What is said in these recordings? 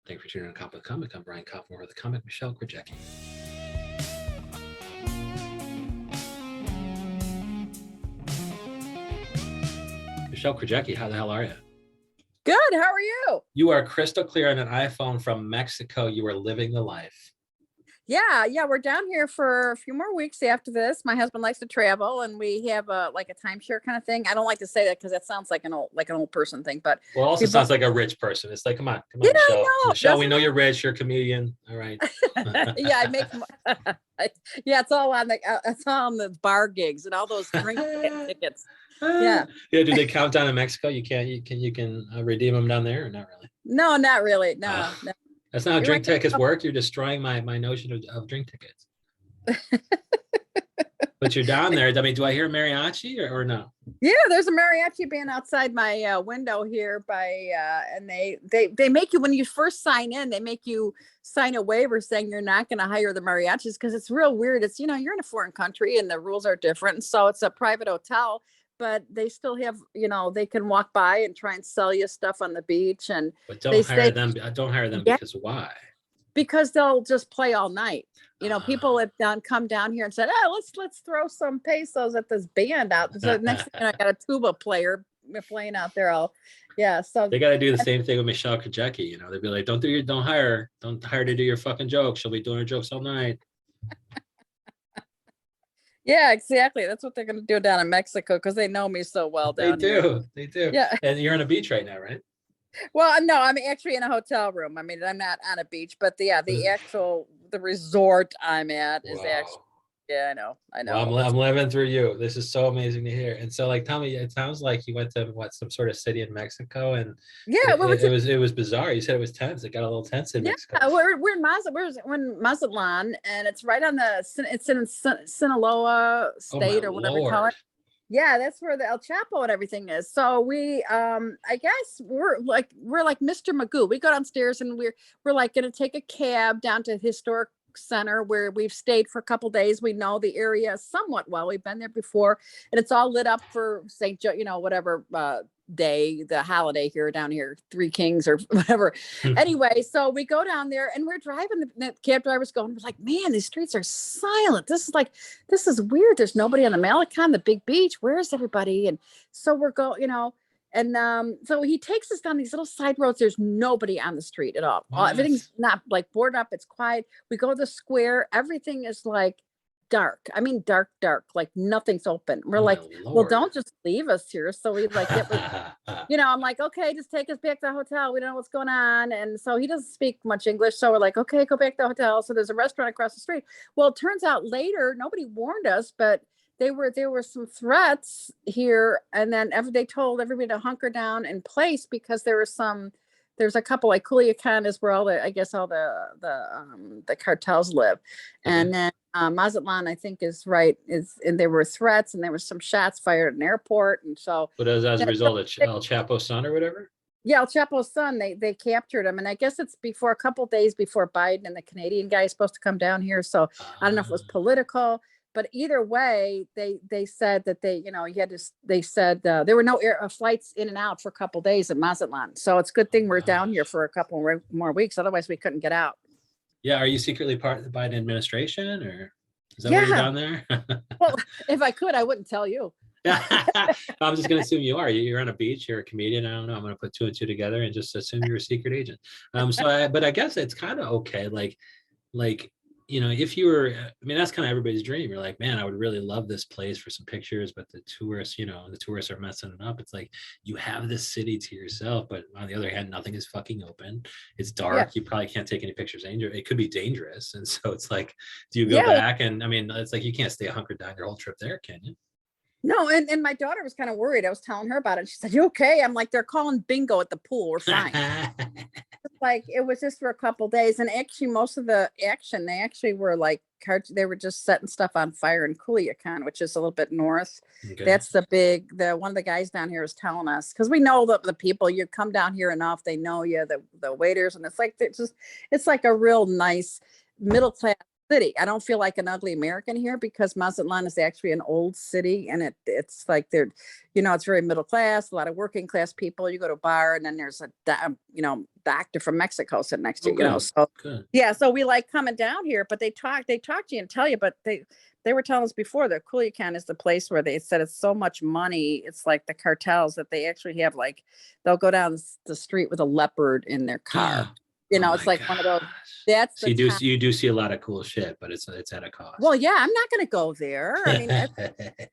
Thank you for tuning in to Koppen Comic. I'm Brian Koppen with the comic Michelle Krajecki. Michelle Krajecki, how the hell are you? Good. How are you? You are crystal clear on an iPhone from Mexico. You are living the life. Yeah. We're down here for a few more weeks after this. My husband likes to travel, and we have a timeshare kind of thing. I don't like to say that because that sounds like an old person thing, but Well, it also sounds like a rich person. It's like, come on, yeah, Michelle. I know. Michelle, we know you're rich. You're a comedian. All right. Yeah, I make. Yeah, it's all on the bar gigs and all those drink tickets. Yeah. Yeah. Do they count down in Mexico? You can redeem them down there, or not really? No, not really. No. That's not how You're drink right. tickets work. You're destroying my notion of drink tickets. But you're down there. I mean, do I hear mariachi or no? Yeah, there's a mariachi band outside my window here and they make you, when you first sign in, they make you sign a waiver saying you're not going to hire the mariachis because it's real weird. It's, you're in a foreign country and the rules are different. And so it's a private hotel, but they still have, they can walk by and try and sell you stuff on the beach. And But don't hire them. Don't hire them because why? Because they'll just play all night. People have come down here and said, "Oh, let's throw some pesos at this band out." So next thing I got a tuba player playing out there. So they got to do the same thing with Michelle Krajecki. They'd be like, don't hire to do your fucking jokes. She'll be doing her jokes all night. Yeah, exactly. That's what they're going to do down in Mexico because they know me so well down here. They do. Yeah. And you're on a beach right now, right? Well, no, I'm actually in a hotel room. I mean, I'm not on a beach, but the resort I'm at is actually. Yeah, I know. Well, I'm living through you. This is so amazing to hear. And so, like, tell me, it sounds like you went to some sort of city in Mexico, and yeah, it was bizarre. You said it was tense. It got a little tense in Mexico. Yeah, we're in Mazatlan, and it's right on it's in Sinaloa state or whatever you call it. Yeah, that's where the El Chapo and everything is. So we, I guess we're like Mr. Magoo. We go downstairs and we're like going to take a cab down to historic center where we've stayed for a couple days. We know the area somewhat well. We've been there before, and it's all lit up for St. Joe, whatever day, the holiday down here, Three Kings or whatever. Anyway, so we go down there and we're driving. The cab driver's going, we're like, man, these streets are silent. This is weird. There's nobody on the Malecon, the big beach. Where's everybody? And so we're going, and so he takes us down these little side roads. There's nobody on the street at all. Everything's not like boarded up. It's quiet. We go to the square. Everything is like dark. I mean, dark, like nothing's open. We're like, well, don't just leave us here. So we I'm like, okay, just take us back to the hotel. We don't know what's going on. And so he doesn't speak much English. So we're like, okay, go back to the hotel. So there's a restaurant across the street. Well, it turns out later, nobody warned us, but there were some threats here. And then they told everybody to hunker down in place because there's a couple, like Culiacan is where all the cartels live. And then Mazatlan, I think and there were threats and there was some shots fired at an airport. And so. But as a result of El Chapo's son or whatever? Yeah, El Chapo's son, they captured him. And I guess it's a couple days before Biden and the Canadian guy is supposed to come down here. So I don't know if it was political. But either way, they said that they said there were no flights in and out for a couple of days at Mazatlan. So it's a good thing we're down here for a couple more weeks. Otherwise, we couldn't get out. Yeah. Are you secretly part of the Biden administration, or is that why you're down there? Well, if I could, I wouldn't tell you. I'm just going to assume you are. You're on a beach. You're a comedian. I don't know. I'm going to put two and two together and just assume you're a secret agent. But I guess it's kind of okay. Like. If you were, that's kind of everybody's dream. You're like, man, I would really love this place for some pictures, but the tourists are messing it up. It's like you have this city to yourself, but on the other hand, nothing is fucking open. It's dark. Yeah. You probably can't take any pictures. It could be dangerous. And so it's like, do you go back? And it's like, you can't stay hunkered down your whole trip there, can you? No, and my daughter was kind of worried. I was telling her about it. She said, "You okay?" I'm like, "They're calling bingo at the pool. We're fine." Like it was just for a couple of days, and actually, most of the action they actually were like they were just setting stuff on fire in Culiacan, which is a little bit north. Okay. That's the one of the guys down here is telling us because we know the people. You come down here enough, they know you, the waiters, and it's like a real nice middle class city. I don't feel like an ugly American here because Mazatlan is actually an old city, and it's like they're, it's very middle class, a lot of working class people. You go to a bar, and then there's a doctor from Mexico sitting next to you. Okay. So Good. yeah, so we like coming down here, but they talk to you and tell you, but they were telling us before that Culiacan is the place where they said it's so much money. It's like the cartels that they actually have, like, they'll go down the street with a leopard in their car. Oh It's my like one of those. gosh. That's So the top. you do see a lot of cool shit, but it's at a cost. Well, yeah, I'm not going to go there. I mean, that's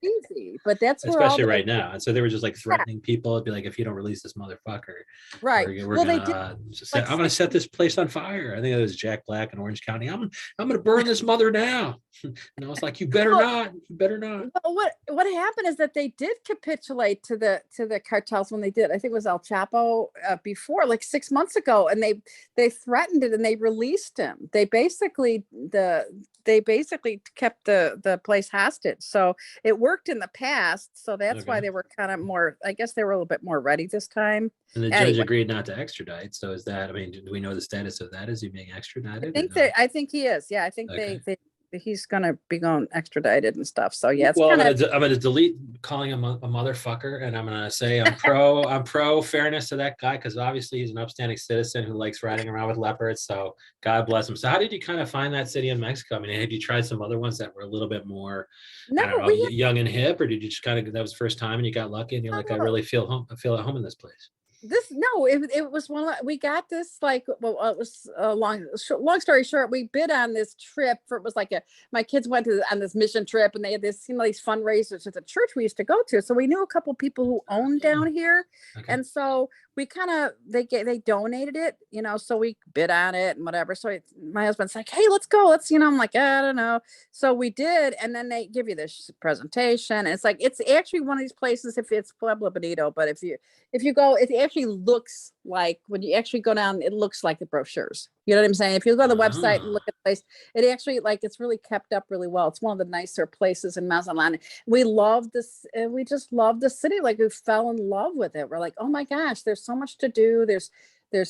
easy, but that's where Especially right now. And so they were just like threatening people. It'd be like, if you don't release this motherfucker, right. we're gonna I'm gonna set this place on fire. I think it was Jack Black in Orange County. I'm gonna burn this mother down. And I was like, you better not. You better not. Well, what happened is that they did capitulate to the cartels when they did. I think it was El Chapo before, like 6 months ago, and they threatened it and they released him. They basically kept the place hostage. So it worked in the past. So that's why they were kind of more. I guess they were a little bit more ready this time. And the judge agreed not to extradite. So is that? I mean, do we know the status of that? Is he being extradited? I think he is. Yeah, I think he's gonna be going extradited and stuff. So yeah, I'm gonna delete calling him a motherfucker, and I'm gonna say I'm pro fairness to that guy, because obviously he's an upstanding citizen who likes riding around with leopards. So God bless him. So how did you kind of find that city in Mexico? I mean, have you tried some other ones that were a little bit more young and hip, or did you just that was the first time and you got lucky and you're like, I really feel at home in this place? It was we got this, like, well, it was a long story short, we bid on this trip for, it was like my kids went on this mission trip, and they had this, these fundraisers at the church we used to go to. So we knew a couple people who owned down here. Okay. And so we they donated it, so we bid on it and whatever. So my husband's like, hey, let's go. I'm like, I don't know. So we did. And then they give you this presentation, and it's like, it's actually one of these places, if it's Pueblo Bonito, but if you go, it actually looks like, when you actually go down, it looks like the brochures. You know what I'm saying? If you go to the website and look at the place, it actually, like, it's really kept up really well. It's one of the nicer places in Mazatlan. We love this. We just love the city. Like, we fell in love with it. We're like, oh my gosh, there's so much to do. There's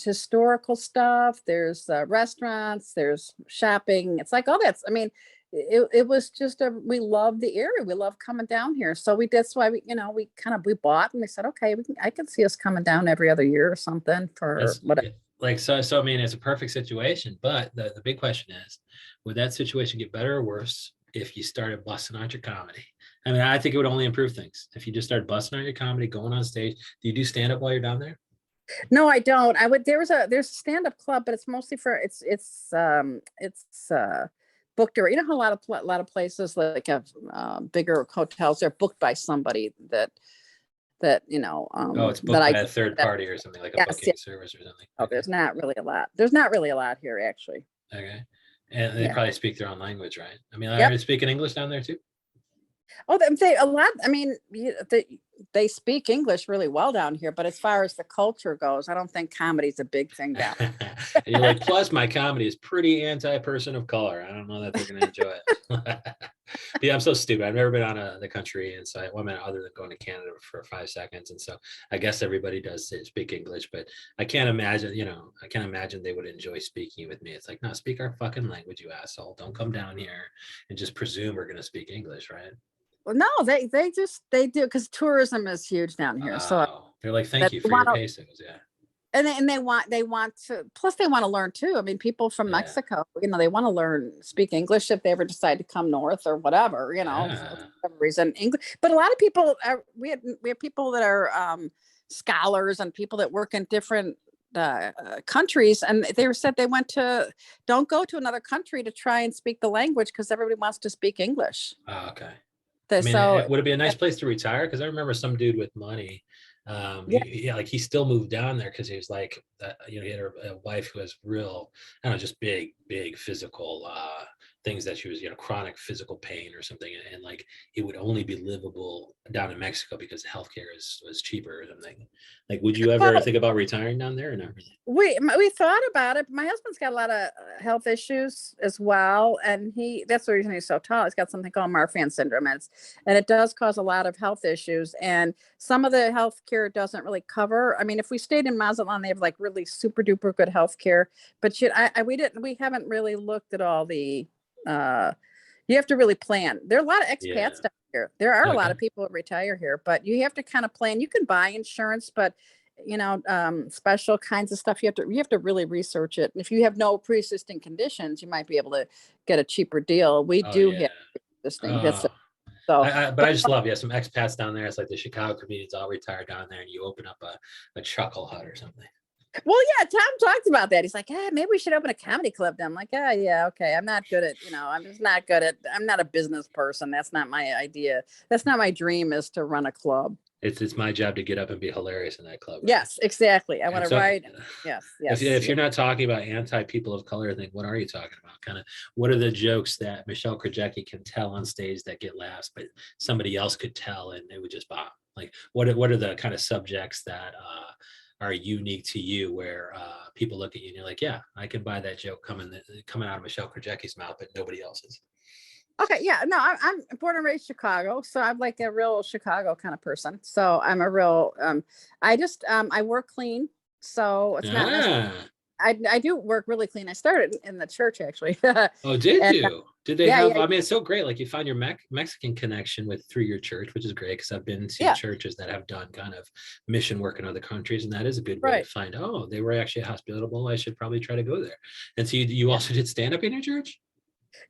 historical stuff. There's restaurants. There's shopping. It's like all that. I mean, it was just we love the area. We love coming down here. So that's why we bought, and we said, okay, I can see us coming down every other year or something for whatever. Like, so I mean, it's a perfect situation, but the big question is, would that situation get better or worse if you started busting out your comedy? I mean, I think it would only improve things if you just started busting out your comedy, going on stage. Do you do stand up while you're down there? No, I don't. There's a stand-up club, but it's mostly for it's booked, or how a lot of places, like have bigger hotels, they're booked by somebody that it's booked by a third party or something, like a booking service or something. Oh, there's not really a lot here, actually. Okay. And they probably speak their own language, right? I mean, are they speaking English down there too? Oh, a lot. I mean, they speak English really well down here, but as far as the culture goes, I don't think comedy's a big thing down there. And you're like, plus my comedy is pretty anti-person of color. I don't know that they're going to enjoy it. Yeah, I'm so stupid. I've never been on the country inside. Well, I mean, other than going to Canada for 5 seconds. And so I guess everybody does speak English, but I can't imagine, they would enjoy speaking with me. It's like, no, speak our fucking language, you asshole. Don't come down here and just presume we're going to speak English, right? Well, no, they do, because tourism is huge down here. So they're like, thank you for your pesos. Yeah. And they want to, plus they want to learn too. I mean, people from Mexico, they want to speak English if they ever decide to come north or whatever, for whatever reason. English, but a lot of people we have people that are scholars and people that work in different countries, and they said they don't go to another country to try and speak the language, because everybody wants to speak English. Oh, okay. I mean, would it be a nice place to retire? Because I remember some dude with money, he still moved down there because he was like, he had a wife who has real, I don't know, just big physical things that she was, chronic physical pain or something, and like it would only be livable down in Mexico because healthcare was cheaper or something. Like, would you ever think about retiring down there or not really? We thought about it. My husband's got a lot of health issues as well, and that's the reason he's so tall. He's got something called Marfan syndrome, and it does cause a lot of health issues, and some of the health care doesn't really cover. I mean, if we stayed in Mazatlan, they have like really super duper good health care, but we haven't really looked at all the you have to really plan. There are a lot of Yeah. expats down here. There are a lot Okay. of people who retire here, but you have to kind of plan. You can buy insurance, but special kinds of stuff, you have to really research it. And if you have no pre-existing conditions, you might be able to get a cheaper deal. We Oh do yeah. have pre-existing. Oh, So, but I just love, yeah, some expats down there. It's like the Chicago comedians all retired down there, and you open up a chuckle hut or something. well, yeah, Tom talks about that. He's like, maybe we should open a comedy club. I'm like, yeah, okay. I'm not good at, I'm just not good at, I'm not a business person. That's not my idea. That's not my dream, is to run a club. It's my job to get up and be hilarious in that club. Right? Yes, exactly. I want to So, write. Yes. if you're not talking about anti people of color thing, what are you talking about? Kind of, what are the jokes that Michelle Krajecki can tell on stage that get laughs, but somebody else could tell and it would just bomb? Like, what are the kind of subjects that are unique to you, where people look at you and you're like, yeah, I can buy that joke coming out of Michelle Krajecki's mouth, but nobody else's. Okay, yeah, no, I'm born and raised Chicago, so I'm like a real Chicago kind of person. So I'm a real, I work clean, so it's not necessarily, I do work really clean. I started in the church, actually. Oh, did And, you? Did they yeah, have? yeah. I mean, it's so great. Like, you found your Mexican connection through your church, which is great, because I've been to Yeah. churches that have done kind of mission work in other countries, and that is a good way Right. to find. Oh, they were actually hospitable. I should probably try to go there. And so you also did stand up in your church?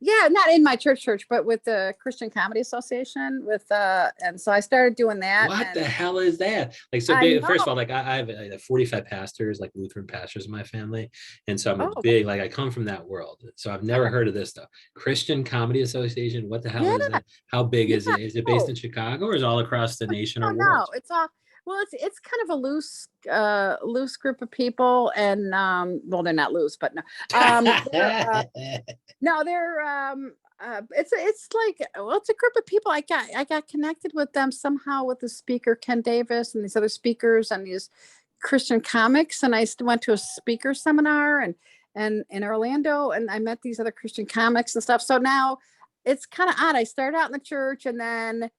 Yeah, not in my church, but with the Christian Comedy Association, and so I started doing that. What and the hell is that? Like, so I big, first of know. all, like I have 45 pastors, like Lutheran pastors in my family. And so I'm a Oh, big, like, I come from that world. So I've never heard of this stuff. Christian Comedy Association. What the hell is yeah, that? How big is yeah. it? Is it based in Chicago, or is it all across the nation or No, world? it's all, well, it's kind of a loose group of people, and well, they're not loose, but no, they're it's like, well, it's a group of people. I got connected with them somehow, with the speaker Ken Davis and these other speakers and these Christian comics, and I went to a speaker seminar and in Orlando, and I met these other Christian comics and stuff. So now it's kind of odd. I started out in the church, and then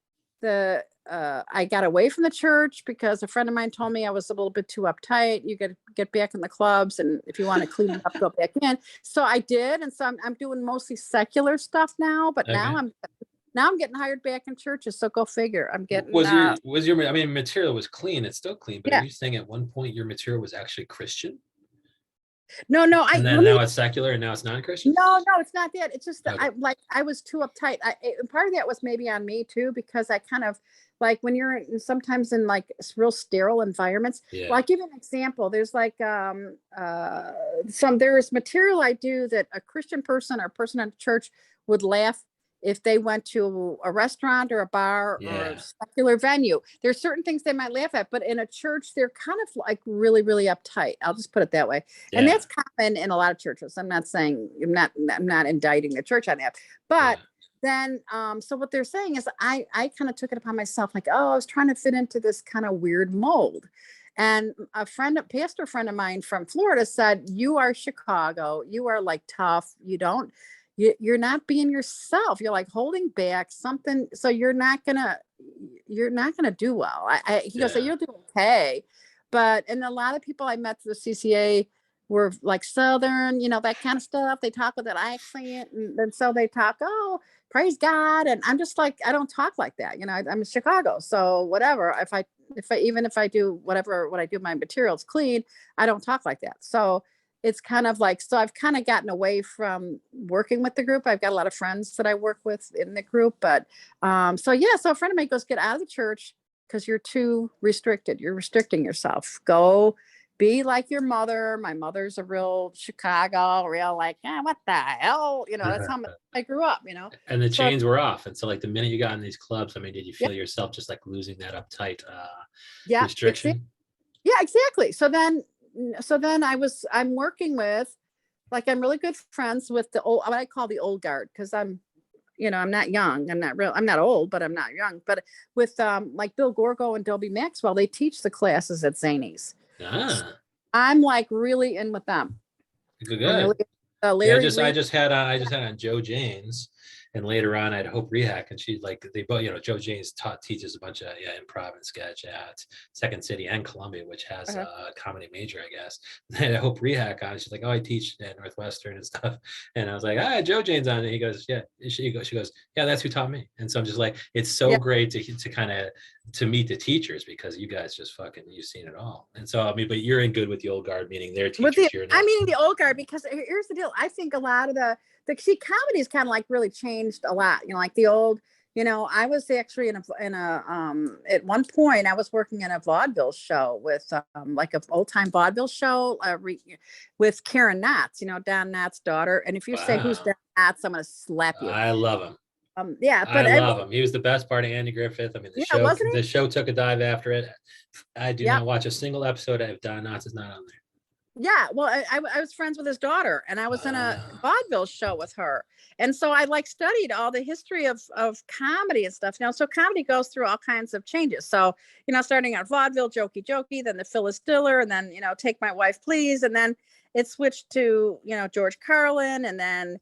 I got away from the church because a friend of mine told me I was a little bit too uptight. You got to get back in the clubs, and if you want to clean it up, go back in. So I did, and so I'm doing mostly secular stuff now. But Okay. now I'm getting hired back in churches. So go figure. I'm getting was your I mean, material was clean. It's still clean, but yeah. Are you saying at one point your material was actually Christian? No, And then now it's secular, and now it's non-Christian? No, it's not that. It's just that Okay. I was too uptight. Part of that was maybe on me too, because I kind of, like, when you're sometimes in like real sterile environments. Yeah. Well, I'll give you an example. There's like there's material I do that a Christian person or a person in church would laugh if they went to a restaurant or a bar or a secular venue. There's certain things they might laugh at, but in a church, they're kind of like really, really uptight. I'll just put it that way. Yeah. And that's common in a lot of churches. I'm not saying, I'm not indicting the church on that, but then, so what they're saying is I kind of took it upon myself, like, I was trying to fit into this kind of weird mold. And a pastor friend of mine from Florida said, you are Chicago. You are like tough. You're not being yourself. You're like holding back something. So you're not gonna do well. He goes, so you'll do okay. And a lot of people I met through the CCA were like Southern, that kind of stuff. They talk with that accent. And so they talk, oh, praise God. And I'm just like, I don't talk like that. I'm in Chicago. So whatever, even if I do what I do, my material's clean, I don't talk like that. So it's kind of like, so I've kind of gotten away from working with the group. I've got a lot of friends that I work with in the group, but so a friend of mine goes, get out of the church because you're too restricted. You're restricting yourself. Go be like your mother. My mother's a real Chicago, real like, what the hell? That's how I grew up, And the chains were off. And so, like, the minute you got in these clubs, I mean, did you feel yourself just like losing that uptight restriction? Exactly. So then I'm working with, like, I'm really good friends with what I call the old guard, because I'm not young. I'm not old, but I'm not young. But with like Bill Gorgo and Dobie Maxwell, they teach the classes at Zanies. I'm like really in with them. Good. Really, Larry I just had on Joe Janes, And later on, I had Hope Rehak, and she like they both, Joe James teaches a bunch of improv and sketch at Second City and Columbia, which has a comedy major, I guess. And I Hope Rehak on. She's like, oh, I teach at Northwestern and stuff. And I was like, Joe Jane's on. And he goes, yeah. She goes, yeah, that's who taught me. And so I'm just like, it's so great to kind of to meet the teachers, because you guys just fucking, you've seen it all. And so, I mean, but you're in good with the old guard, meaning their teachers. I mean, the old guard, because here's the deal. I think a lot of the comedy is kind of like really changed a lot. Like the old, I was actually in a at one point I was working in a vaudeville show with like an old time vaudeville show with Karen Knotts, Don Knotts' daughter. And if you say who's Don Knotts, I'm going to slap you. I love him. But I love him. He was the best part of Andy Griffith. I mean, the show took a dive after it. I do not watch a single episode of Don Knotts is not on there. Yeah, well, I was friends with his daughter, and I was in a vaudeville show with her, and so I like studied all the history of comedy and stuff. So comedy goes through all kinds of changes. So starting out vaudeville, jokey, then the Phyllis Diller, and then Take My Wife Please, and then it switched to George Carlin, and then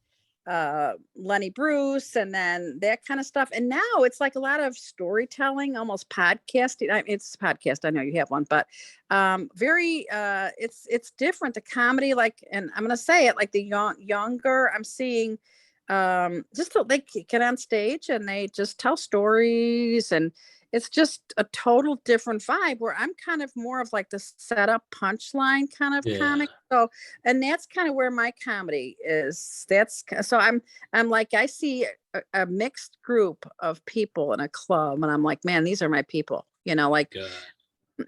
Lenny Bruce, and then that kind of stuff. And now it's like a lot of storytelling, almost podcasting. It's podcast. I know you have one, but very it's different. The comedy, like, and I'm gonna say it, like the younger I'm seeing, just they get on stage and they just tell stories, and it's just a total different vibe, where I'm kind of more of like the setup punchline kind of comic. So, and that's kind of where my comedy is. So I'm like, I see a mixed group of people in a club, and I'm like, man, these are my people, like,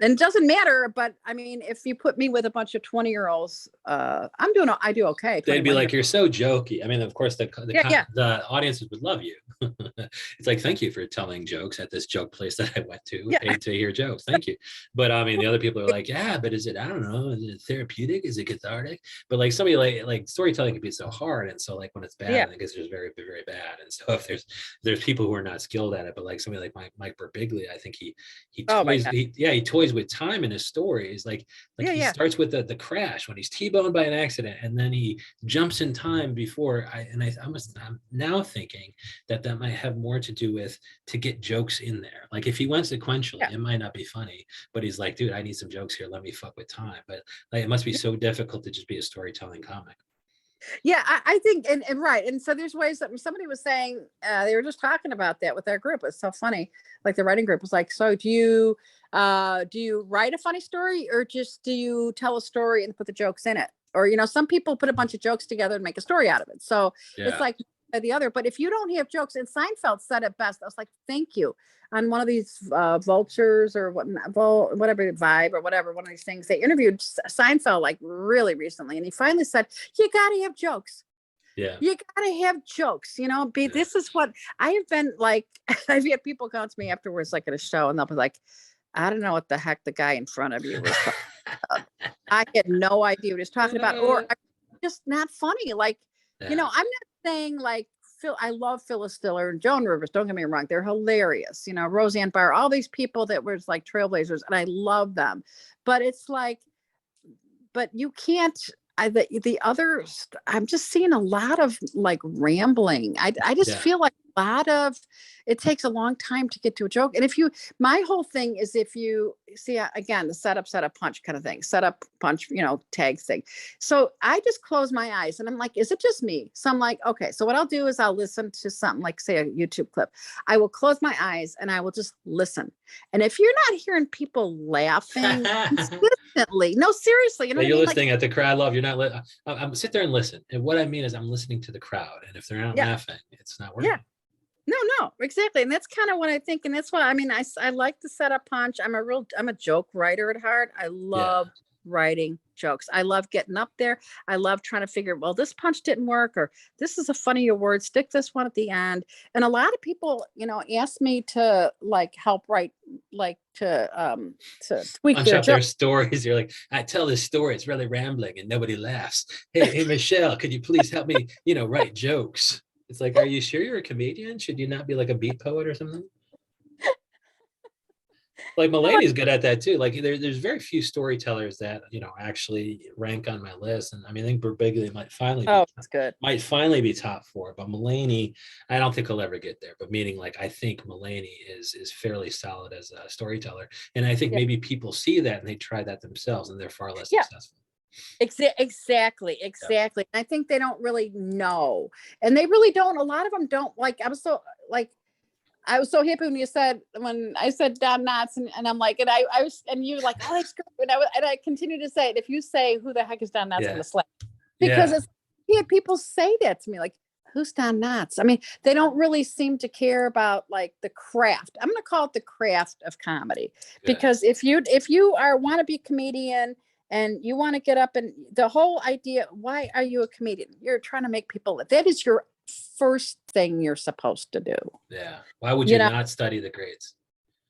and it doesn't matter. But I mean, if you put me with a bunch of 20-year-olds, I do okay. They'd be like, you're so jokey. I mean, of course, the audiences would love you. It's like, thank you for telling jokes at this joke place that I went to. Paid to hear jokes. Thank you. But I mean, the other people are like, yeah, but is it, I don't know, is it therapeutic? Is it cathartic? But like somebody like storytelling can be so hard. And so like when it's bad, I guess it's very, very bad. And so if there's people who are not skilled at it, but like somebody like Mike Birbiglia, I think he toys with time in his stories. Like he starts with the crash when he's T-boned by an accident, and then he jumps in time before I'm now thinking that might have more to do with to get jokes in there. Like if he went sequentially, it might not be funny, but he's like, dude, I need some jokes here. Let me fuck with time. But like, it must be so difficult to just be a storytelling comic. Yeah, I think, and right. And so there's ways that somebody was saying, they were just talking about that with their group. It's so funny. Like the writing group was like, so do you write a funny story, or just do you tell a story and put the jokes in it? Or, some people put a bunch of jokes together and make a story out of it. So it's like the other. But if you don't have jokes, and Seinfeld said it best, I was like, thank you. On one of these vultures or whatever Vibe or whatever, one of these things, they interviewed Seinfeld like really recently, and he finally said, you gotta have jokes. You gotta have jokes, this is what I have been like. I've had people come to me afterwards, like at a show, and they'll be like, I don't know what the heck the guy in front of you was talking about. I had no idea what he was talking about, or just not funny. Like, I'm not saying like I love Phyllis Diller and Joan Rivers. Don't get me wrong. They're hilarious. Roseanne Barr, all these people that were like trailblazers, and I love them. But it's like, but you can't, the others, I'm just seeing a lot of like rambling. I just feel like a lot of, it takes a long time to get to a joke. And my whole thing is, if you see, again, the setup, punch kind of thing, setup, punch, tag thing. So I just close my eyes and I'm like, is it just me? So I'm like, okay, so what I'll do is I'll listen to something like, say, a YouTube clip. I will close my eyes and I will just listen. And if you're not hearing people laughing consistently, no, seriously, you're listening at the crowd love. You're not. I'm sit there and listen. And what I mean is, I'm listening to the crowd. And if they're not laughing, it's not working. No, exactly. And that's kind of what I think. And that's why, I mean, I like to set up punch. I'm a joke writer at heart. I love writing jokes. I love getting up there. I love trying to figure, well, this punch didn't work, or this is a funnier word, stick this one at the end. And a lot of people, ask me to like help write, like to tweak their stories. You're like, I tell this story, it's really rambling and nobody laughs. Hey, Michelle, could you please help me, write jokes? It's like, are you sure you're a comedian? Should you not be like a beat poet or something? Like Mulaney's good at that too. Like there's very few storytellers that, actually rank on my list. And I mean, I think Birbiglia It's good. might finally be top 4, but Mulaney, I don't think he'll ever get there. But meaning, like, I think Mulaney is fairly solid as a storyteller. And I think maybe people see that and they try that themselves and they're far less successful. Exactly. Yeah. I think they don't really know, and they really don't. A lot of them don't. Like, I was so happy when I said Don Knotts, and I'm like, and I was, and you were like, oh, that's great. And I continue to say it. If you say, who the heck is Don Knotts, I'm going to slap, because people say that to me, like, who's Don Knotts? I mean, they don't really seem to care about, like, the craft. I'm going to call it the craft of comedy. Good. Because if you want to be a comedian and you want to get up, and the whole idea, why are you a comedian? You're trying to make people, that is your first thing you're supposed to do. Yeah. Why would you not study the greats?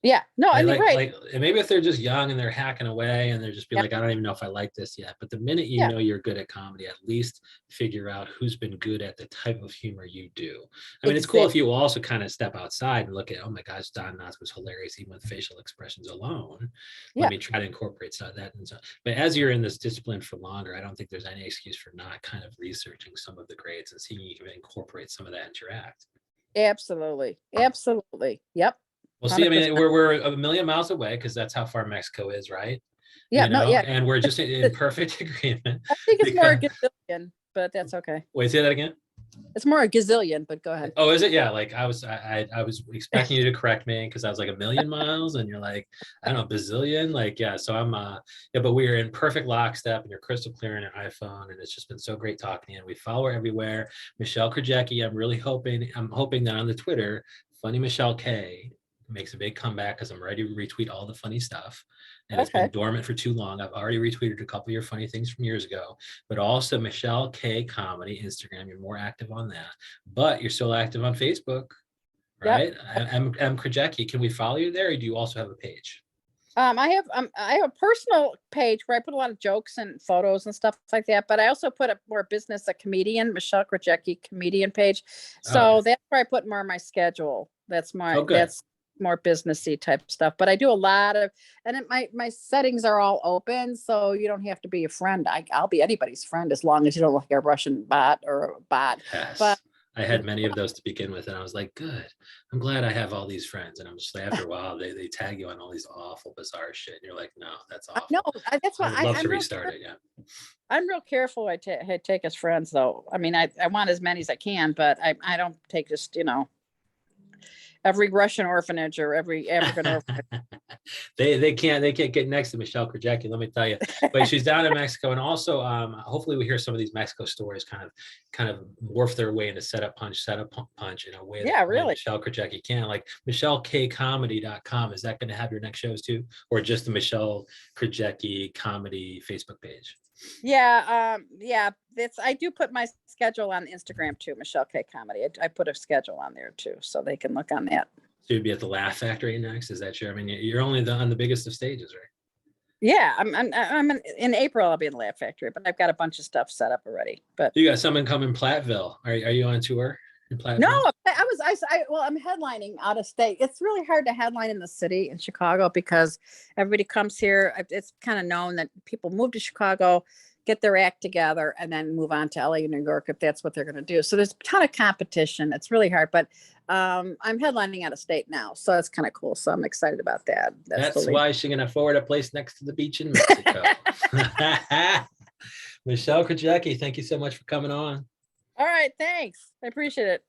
Yeah. No, I mean, right. Like, maybe if they're just young and they're hacking away and they're just like, I don't even know if I like this yet. But the minute you know you're good at comedy, at least figure out who's been good at the type of humor you do. I mean, it's cool if you also kind of step outside and look at, oh my gosh, Don Knotts was hilarious even with facial expressions alone. Let me try to incorporate some of that. And so, but as you're in this discipline for longer, I don't think there's any excuse for not kind of researching some of the greats and seeing you can incorporate some of that into your act. Absolutely. Yep. Well, see, 100%. I mean, we're a million miles away because that's how far Mexico is, right? Yeah, And we're just in perfect agreement. I think it's more a gazillion, but that's okay. Wait, say that again. It's more a gazillion, but go ahead. Oh, is it? Yeah, like I was expecting you to correct me because I was like a million miles, and you're like, I don't know, bazillion. Like, yeah. So I'm but we are in perfect lockstep, and you're crystal clear on your iPhone, and it's just been so great talking to you. And we follow her everywhere, Michelle Krajecki. I'm hoping that on the Twitter, Funny Michelle K makes a big comeback because I'm ready to retweet all the funny stuff. And it's been dormant for too long. I've already retweeted a couple of your funny things from years ago, but also Michelle K Comedy, Instagram. You're more active on that, but you're still active on Facebook, right? Yep. I'm Krajecki. Can we follow you there, or do you also have a page? I have a personal page where I put a lot of jokes and photos and stuff like that, but I also put up more business, a comedian, Michelle Krajecki comedian page. So that's where I put more of my schedule. That's that's more businessy type stuff, but I do a lot of, and my settings are all open, so you don't have to be a friend. I'll be anybody's friend as long as you don't look like a Russian bot or a bot. Yes. But I had many of those to begin with, and I was like, good. I'm glad I have all these friends. And I'm just like, after a while, they tag you on all these awful, bizarre shit. And you're like, no, that's awful. No, that's why I'd love to restart it. Yeah. I'm real careful. I take as friends, though. I mean, I want as many as I can, but I don't take just, every Russian orphanage or every African orphanage. They can't get next to Michelle Krajecki, let me tell you. But she's down in Mexico, and also hopefully we hear some of these Mexico stories kind of morph their way into setup punch in a way that really Michelle Krajecki can. Like MichelleKComedy.com. Is that going to have your next shows too, or just the Michelle Krajecki Comedy Facebook page? Yeah. I do put my schedule on Instagram too, Michelle K Comedy. I put a schedule on there too, so they can look on that. So you'd be at the Laugh Factory next. Is that true? I mean, you're only on the biggest of stages, right? Yeah, I'm in April. I'll be in the Laugh Factory, but I've got a bunch of stuff set up already. But you got someone coming Platteville. Are you on tour in Platteville? No, I'm headlining out of state. It's really hard to headline in the city in Chicago because everybody comes here. It's kind of known that people move to Chicago, get their act together, and then move on to LA or New York if that's what they're going to do. So there's a ton of competition. It's really hard, but I'm headlining out of state now, so that's kind of cool. So I'm excited about that. That's why she's going to afford a place next to the beach in Mexico. Michelle Krajecki, thank you so much for coming on. All right, thanks. I appreciate it.